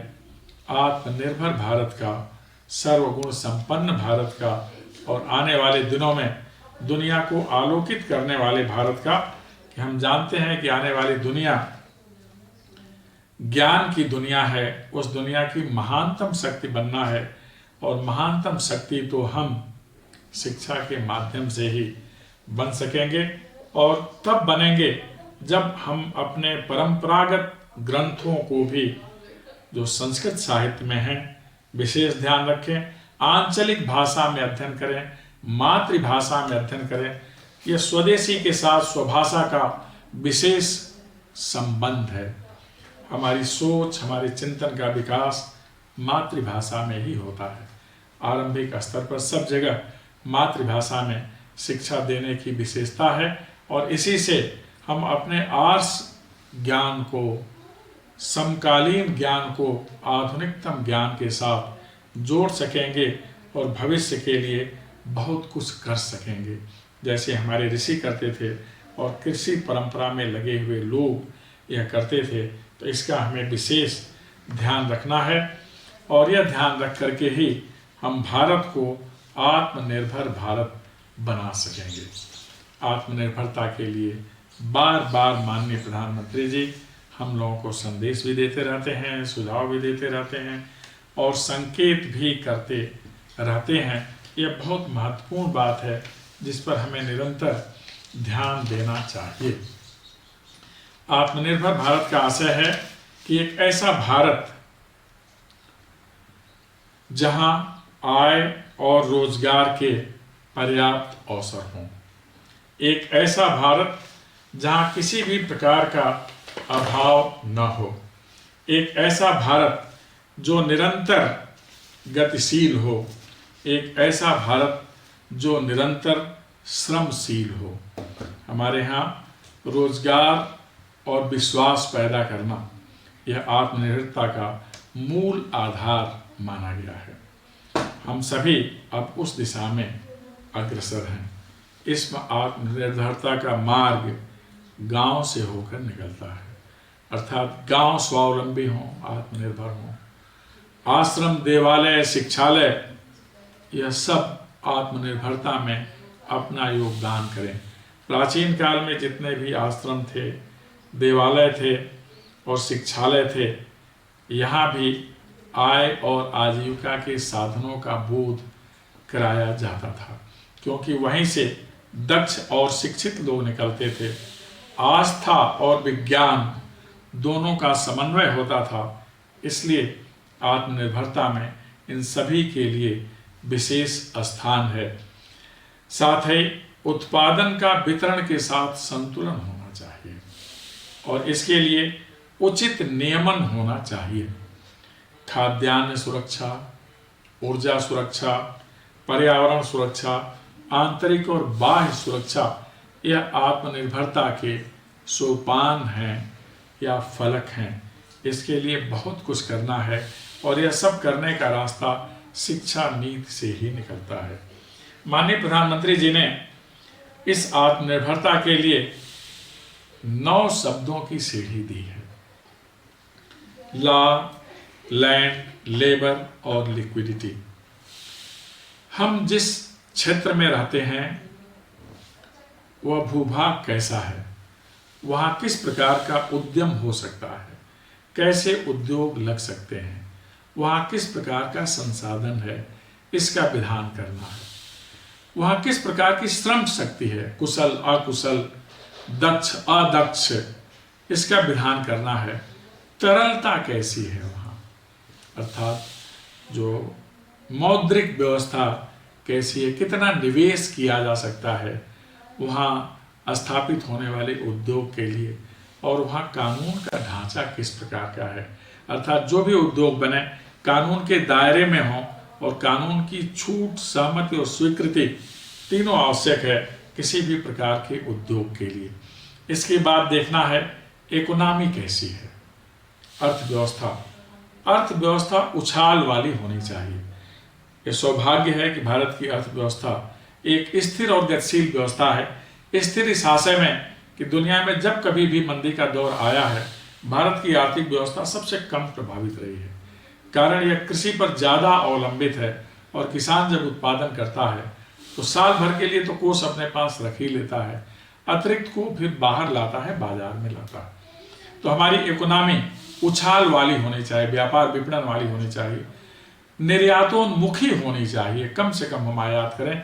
आत्मनिर्भर भारत का, सर्वगुण संपन्न भारत का और आने वाले दिनों में दुनिया को आलोकित करने वाले भारत का, कि हम जानते हैं कि आने वाली दुनिया ज्ञान की दुनिया है, उस दुनिया की महानतम शक्ति बनना है और महानतम शक्ति तो हम शिक्षा के माध्यम से ही बन सकेंगे और तब बनेंगे जब हम अपने परंपरागत ग्रंथों को भी जो संस्कृत साहित्य में हैं विशेष ध्यान रखें, आंचलिक भाषा में अध्ययन करें, मातृभाषा में अध्ययन करें। यह स्वदेशी के साथ स्वभाषा का विशेष संबंध है। हमारी सोच, हमारे चिंतन का विकास मातृभाषा में ही होता है। आरंभिक स्तर पर सब जगह मातृभाषा में शिक्षा देने की विशेषता है और इसी से हम अपने आर्ष ज्ञान को, समकालीन ज्ञान को आधुनिकतम ज्ञान के साथ जोड़ सकेंगे और भविष्य के लिए बहुत कुछ कर सकेंगे, जैसे हमारे ऋषि करते थे और कृषि परंपरा में लगे हुए लोग यह करते थे। तो इसका हमें विशेष ध्यान रखना है और यह ध्यान रख करके ही हम भारत को आत्मनिर्भर भारत बना सकेंगे। आत्मनिर्भरता के लिए बार बार माननीय प्रधानमंत्री जी हम लोगों को संदेश भी देते रहते हैं, सुझाव भी देते रहते हैं और संकेत भी करते रहते हैं। यह बहुत महत्वपूर्ण बात है जिस पर हमें निरंतर ध्यान देना चाहिए। आत्मनिर्भर भारत का आशय है कि एक ऐसा भारत जहां आय और रोजगार के पर्याप्त अवसर हों, एक ऐसा भारत जहां किसी भी प्रकार का अभाव न हो, एक ऐसा भारत जो निरंतर गतिशील हो, एक ऐसा भारत जो निरंतर श्रमशील हो। हमारे यहाँ रोजगार और विश्वास पैदा करना यह आत्मनिर्भरता का मूल आधार माना गया है। हम सभी अब उस दिशा में अग्रसर हैं। इस आत्मनिर्भरता का मार्ग गांव से होकर निकलता है, अर्थात गांव स्वावलंबी हों, आत्मनिर्भर हों। आश्रम, देवालय, शिक्षालय यह सब आत्मनिर्भरता में अपना योगदान करें। प्राचीन काल में जितने भी आश्रम थे, देवालय थे और शिक्षालय थे, यहाँ भी आय और आजीविका के साधनों का बोध कराया जाता था, क्योंकि वहीं से दक्ष और शिक्षित लोग निकलते थे। आस्था और विज्ञान दोनों का समन्वय होता था, इसलिए आत्मनिर्भरता में इन सभी के लिए विशेष स्थान है। साथ ही उत्पादन का वितरण के साथ संतुलन होना चाहिए और इसके लिए उचित नियमन होना चाहिए। खाद्यान्न सुरक्षा, ऊर्जा सुरक्षा, पर्यावरण सुरक्षा, आंतरिक और बाह्य सुरक्षा यह आत्मनिर्भरता के सोपान हैं या फलक हैं। इसके लिए बहुत कुछ करना है और यह सब करने का रास्ता शिक्षा नीति से ही निकलता है। माननीय प्रधानमंत्री जी ने इस आत्मनिर्भरता के लिए 9 शब्दों की सीढ़ी दी है: लॉ, लैंड, लेबर और लिक्विडिटी। हम जिस क्षेत्र में रहते हैं वह भूभाग कैसा है, वहाँ किस प्रकार का उद्यम हो सकता है, कैसे उद्योग लग सकते हैं, वहाँ किस प्रकार का संसाधन है, इसका विधान करना है। वहाँ किस प्रकार की श्रम शक्ति है, कुशल अकुशल, दक्ष अदक्ष, इसका विधान करना है। तरलता कैसी है वहाँ, अर्थात जो मौद्रिक व्यवस्था कैसी है, कितना निवेश किया जा सकता है वहाँ स्थापित होने वाले उद्योग के लिए, और वहाँ कानून का ढांचा किस प्रकार का है, अर्थात जो भी उद्योग बने कानून के दायरे में हो, और कानून की छूट, सहमति और स्वीकृति तीनों आवश्यक है किसी भी प्रकार के उद्योग के लिए। इसके बाद देखना है इकोनॉमी कैसी है, अर्थव्यवस्था। अर्थव्यवस्था उछाल वाली होनी चाहिए। ये सौभाग्य है कि भारत की अर्थव्यवस्था एक स्थिर और गतिशील व्यवस्था है। स्थिर इस आशय में कि दुनिया में जब कभी भी मंदी का दौर आया है, भारत की आर्थिक व्यवस्था सबसे कम प्रभावित रही है। कारण यह कृषि पर ज़्यादा अवलंबित है, और किसान जब उत्पादन करता है तो साल भर के लिए तो कोष अपने पास रख ही लेता है, अतिरिक्त को फिर बाहर लाता है, बाजार में लाता है। तो हमारी इकोनॉमी उछाल वाली होनी चाहिए, व्यापार विपणन वाली होनी चाहिए, निर्यातोन्मुखी होनी चाहिए। कम से कम हम आयात करें,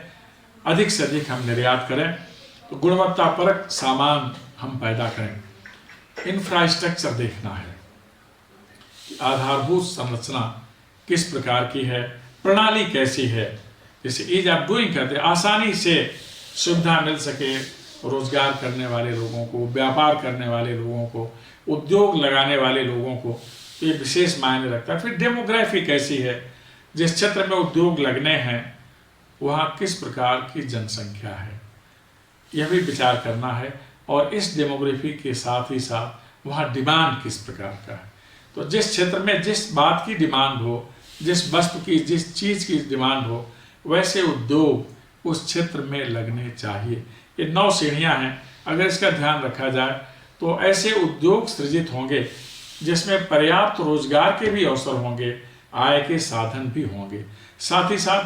अधिक से अधिक हम निर्यात करें, तो गुणवत्तापरक सामान हम पैदा करें। इंफ्रास्ट्रक्चर देखना है, आधारभूत संरचना किस प्रकार की है, प्रणाली कैसी है, जैसे ईज ऑफ डूइंग कहते हैं, आसानी से सुविधा मिल सके रोजगार करने वाले लोगों को, व्यापार करने वाले लोगों को, उद्योग लगाने वाले लोगों को, तो ये विशेष मायने रखता है। फिर डेमोग्राफी कैसी है, जिस क्षेत्र में उद्योग लगने हैं वहाँ किस प्रकार की जनसंख्या है, यह भी विचार करना है। और इस डेमोग्राफी के साथ ही साथ वहाँ डिमांड किस प्रकार का है। तो जिस क्षेत्र में जिस बात की डिमांड हो, जिस वस्तु की, जिस चीज़ की डिमांड हो, वैसे उद्योग उस क्षेत्र में लगने चाहिए। ये 9 सीढ़ियाँ हैं। अगर इसका ध्यान रखा जाए तो ऐसे उद्योग सृजित होंगे जिसमें पर्याप्त रोजगार के भी अवसर होंगे, आय के साधन भी होंगे। साथ ही साथ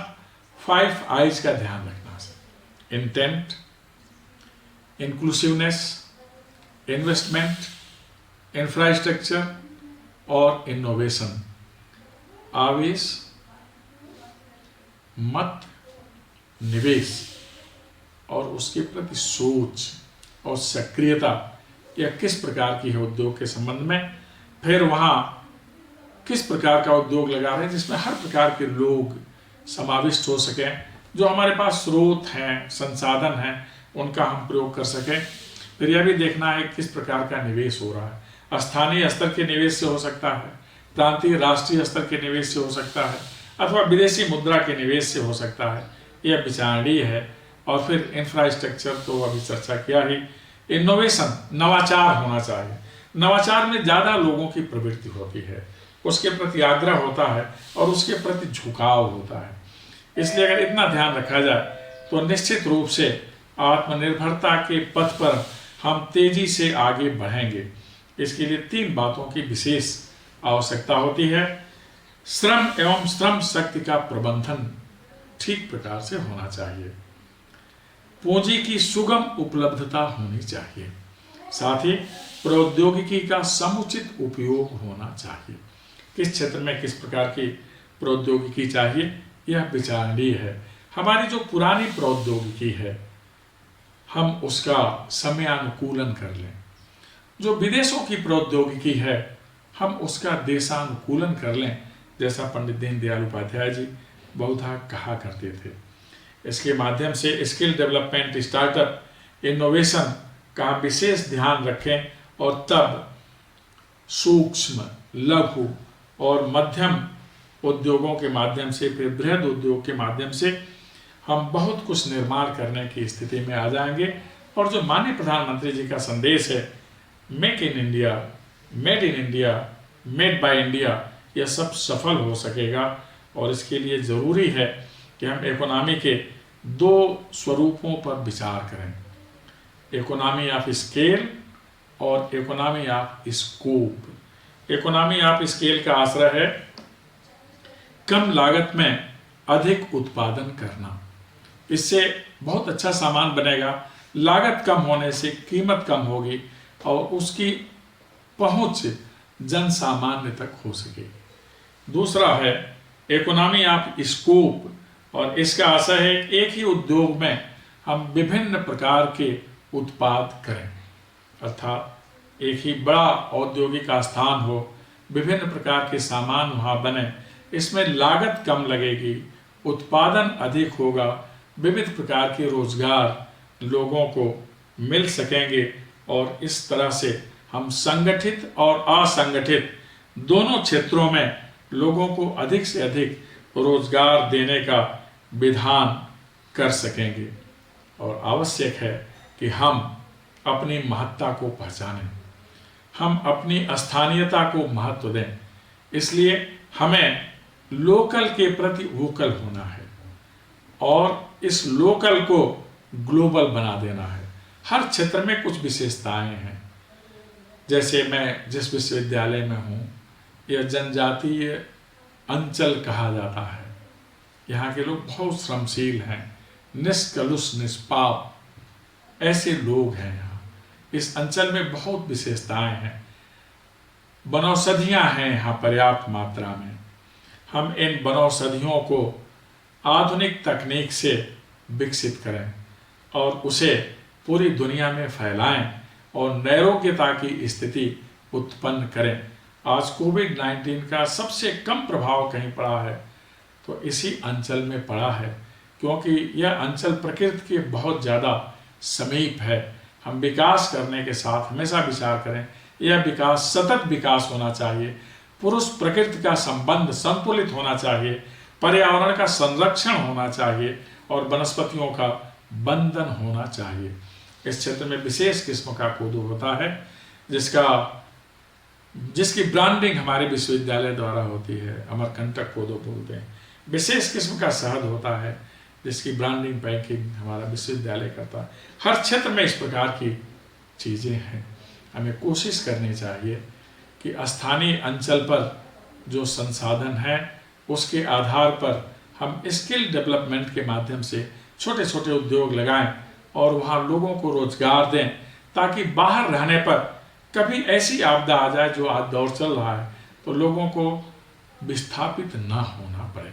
5 आइज का ध्यान रखना है, इंटेंट, इंक्लूसिवनेस, इन्वेस्टमेंट, इंफ्रास्ट्रक्चर और इनोवेशन। आवेश, मत, निवेश और उसके प्रति सोच और सक्रियता, यह किस प्रकार की है उद्योग के संबंध में। फिर वहाँ किस प्रकार का उद्योग लगा रहे हैं जिसमें हर प्रकार के लोग समाविष्ट हो सकें, जो हमारे पास स्रोत हैं, संसाधन हैं, उनका हम प्रयोग कर सकें। फिर यह भी देखना है किस प्रकार का निवेश हो रहा है। स्थानीय स्तर के निवेश से हो सकता है, प्रांतीय राष्ट्रीय स्तर के निवेश से हो सकता है, अथवा विदेशी मुद्रा के निवेश से हो सकता है, यह विचारणीय है। और फिर इंफ्रास्ट्रक्चर तो अभी चर्चा किया ही। इनोवेशन, नवाचार होना चाहिए। नवाचार में ज़्यादा लोगों की प्रवृत्ति होती है, उसके प्रति आग्रह होता है और उसके प्रति झुकाव होता है। इसलिए अगर इतना ध्यान रखा जाए तो निश्चित रूप से आत्मनिर्भरता के पथ पर हम तेजी से आगे बढ़ेंगे। इसके लिए 3 बातों की विशेष आवश्यकता होती है। श्रम एवं श्रम शक्ति का प्रबंधन ठीक प्रकार से होना चाहिए, पूंजी की सुगम उपलब्धता होनी चाहिए, साथ ही प्रौद्योगिकी का समुचित उपयोग होना चाहिए। किस क्षेत्र में किस प्रकार की प्रौद्योगिकी चाहिए, यह विचारणीय है। हमारी जो पुरानी प्रौद्योगिकी है हम उसका समयानुकूलन कर लें, जो विदेशों की प्रौद्योगिकी है हम उसका देशानुकूलन कर लें, जैसा पंडित दीनदयाल उपाध्याय जी बहुधा कहा करते थे। इसके माध्यम से स्किल डेवलपमेंट, स्टार्टअप, इनोवेशन का विशेष ध्यान रखें, और तब सूक्ष्म, लघु और मध्यम उद्योगों के माध्यम से, फिर बृहद उद्योग के माध्यम से हम बहुत कुछ निर्माण करने की स्थिति में आ जाएंगे। और जो माननीय प्रधानमंत्री जी का संदेश है, make in India, made in India, made by India, यह सब सफल हो सकेगा। और इसके लिए ज़रूरी है कि हम इकोनॉमी के 2 स्वरूपों पर विचार करें, इकोनॉमी ऑफ स्केल और economy of scope. Economy of scale का आश्रय है कम लागत में अधिक उत्पादन करना। इससे बहुत अच्छा सामान बनेगा, लागत कम होने से कीमत कम होगी और उसकी पहुंच जन सामान्य तक हो सकेगी। दूसरा है इकोनॉमी ऑफ स्कोप, और इसका आशय है एक ही उद्योग में हम विभिन्न प्रकार के उत्पाद करें, अर्थात एक ही बड़ा औद्योगिक स्थान हो, विभिन्न प्रकार के सामान वहाँ बने, इसमें लागत कम लगेगी, उत्पादन अधिक होगा, विविध प्रकार के रोजगार लोगों को मिल सकेंगे और इस तरह से हम संगठित और असंगठित दोनों क्षेत्रों में लोगों को अधिक से अधिक रोजगार देने का विधान कर सकेंगे। और आवश्यक है कि हम अपनी महत्ता को पहचानें, हम अपनी स्थानीयता को महत्व दें। इसलिए हमें लोकल के प्रति वोकल होना है और इस लोकल को ग्लोबल बना देना है। हर क्षेत्र में कुछ विशेषताएं हैं। जैसे मैं जिस विश्वविद्यालय में हूँ, यह जनजातीय अंचल कहा जाता है। यहाँ के लोग बहुत श्रमशील हैं, निष्कलुष निष्पाप ऐसे लोग हैं। यहाँ इस अंचल में बहुत विशेषताएं हैं, वनौषधियाँ हैं यहाँ पर्याप्त मात्रा में। हम इन वनौषधियों को आधुनिक तकनीक से विकसित करें और उसे पूरी दुनिया में फैलाएं और नैरोग्यता की स्थिति उत्पन्न करें। आज कोविड-19 का सबसे कम प्रभाव कहीं पड़ा है तो इसी अंचल में पड़ा है, क्योंकि यह अंचल प्रकृति के बहुत ज़्यादा समीप है। हम विकास करने के साथ हमेशा विचार करें, यह विकास सतत विकास होना चाहिए, पुरुष प्रकृति का संबंध संतुलित होना चाहिए, पर्यावरण का संरक्षण होना चाहिए और वनस्पतियों का बंधन होना चाहिए। इस क्षेत्र में विशेष किस्म का कोदो होता है जिसकी ब्रांडिंग हमारे विश्वविद्यालय द्वारा होती है, अमरकंटक कोदो बोलते हैं। विशेष किस्म का शहद होता है जिसकी ब्रांडिंग पैकिंग हमारा विश्वविद्यालय करता है। हर क्षेत्र में इस प्रकार की चीज़ें हैं। हमें कोशिश करनी चाहिए कि स्थानीय अंचल पर जो संसाधन है उसके आधार पर हम स्किल डेवलपमेंट के माध्यम से छोटे छोटे उद्योग लगाएं और वहाँ लोगों को रोजगार दें, ताकि बाहर रहने पर कभी ऐसी आपदा आ जाए जो आज दौर चल रहा है तो लोगों को विस्थापित ना होना पड़े।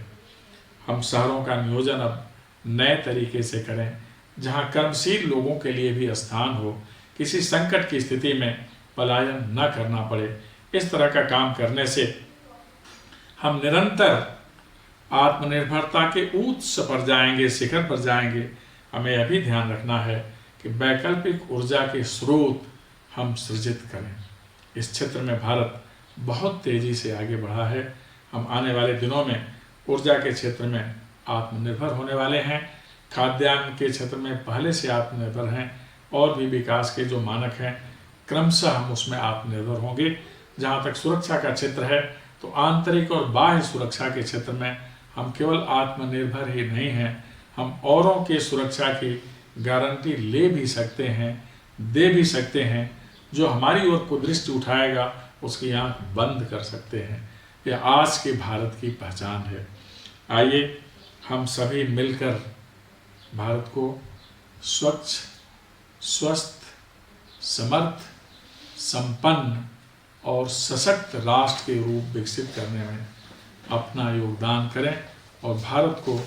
हम शहरों का नियोजन अब नए तरीके से करें, जहाँ कर्मशील लोगों के लिए भी स्थान हो, किसी संकट की स्थिति में पलायन न करना पड़े। इस तरह का काम करने से हम निरंतर आत्मनिर्भरता के उच्च पर जाएंगे, शिखर पर जाएंगे। हमें यह भी ध्यान रखना है कि वैकल्पिक ऊर्जा के स्रोत हम सृजित करें। इस क्षेत्र में भारत बहुत तेजी से आगे बढ़ा है। हम आने वाले दिनों में ऊर्जा के क्षेत्र में आत्मनिर्भर होने वाले हैं। खाद्यान्न के क्षेत्र में पहले से आत्मनिर्भर हैं और भी विकास के जो मानक हैं क्रमशः हम उसमें आत्मनिर्भर होंगे। जहाँ तक सुरक्षा का क्षेत्र है तो आंतरिक और बाह्य सुरक्षा के क्षेत्र में हम केवल आत्मनिर्भर ही नहीं हैं, हम औरों के सुरक्षा की गारंटी ले भी सकते हैं, दे भी सकते हैं। जो हमारी ओर को दृष्टि उठाएगा उसकी आंख बंद कर सकते हैं। यह आज के भारत की पहचान है। आइए हम सभी मिलकर भारत को स्वच्छ, स्वस्थ, समर्थ, संपन्न और सशक्त राष्ट्र के रूप विकसित करने में अपना योगदान करें और भारत को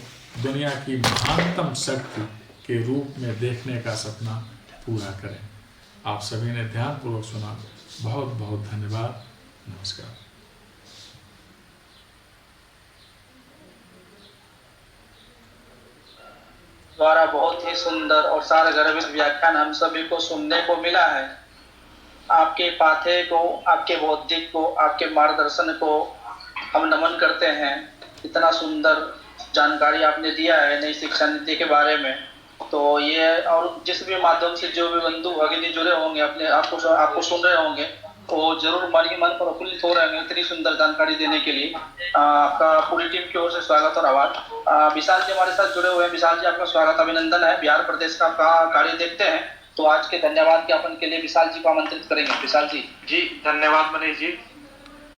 दुनिया की महानतम शक्ति के रूप में देखने का सपना पूरा करें। आप सभी ने ध्यानपूर्वक सुना, बहुत बहुत धन्यवाद। नमस्कार। द्वारा बहुत ही सुंदर और सारगर्भित व्याख्यान हम सभी को सुनने को मिला है। आपके पाथे को, आपके बौद्धिक को, आपके मार्गदर्शन को हम नमन करते हैं। इतना सुंदर जानकारी आपने दिया है नई शिक्षा नीति के बारे में। तो ये और जिस भी माध्यम से जो भी बंधु भगिनी जुड़े होंगे अपने आपको सुन रहे होंगे वो जरूर मन प्रफुल्लित हो रहे होंगे इतनी सुंदर जानकारी देने के लिए। आपका पूरी टीम की ओर से स्वागत और आभार। विशाल जी हमारे साथ जुड़े हुए हैं। विशाल जी आपका स्वागत अभिनंदन है। बिहार प्रदेश का आपका कार्य देखते हैं तो आज के धन्यवाद ज्ञापन के लिए विशाल जी को आमंत्रित करेंगे। विशाल जी। जी धन्यवाद मनीष जी।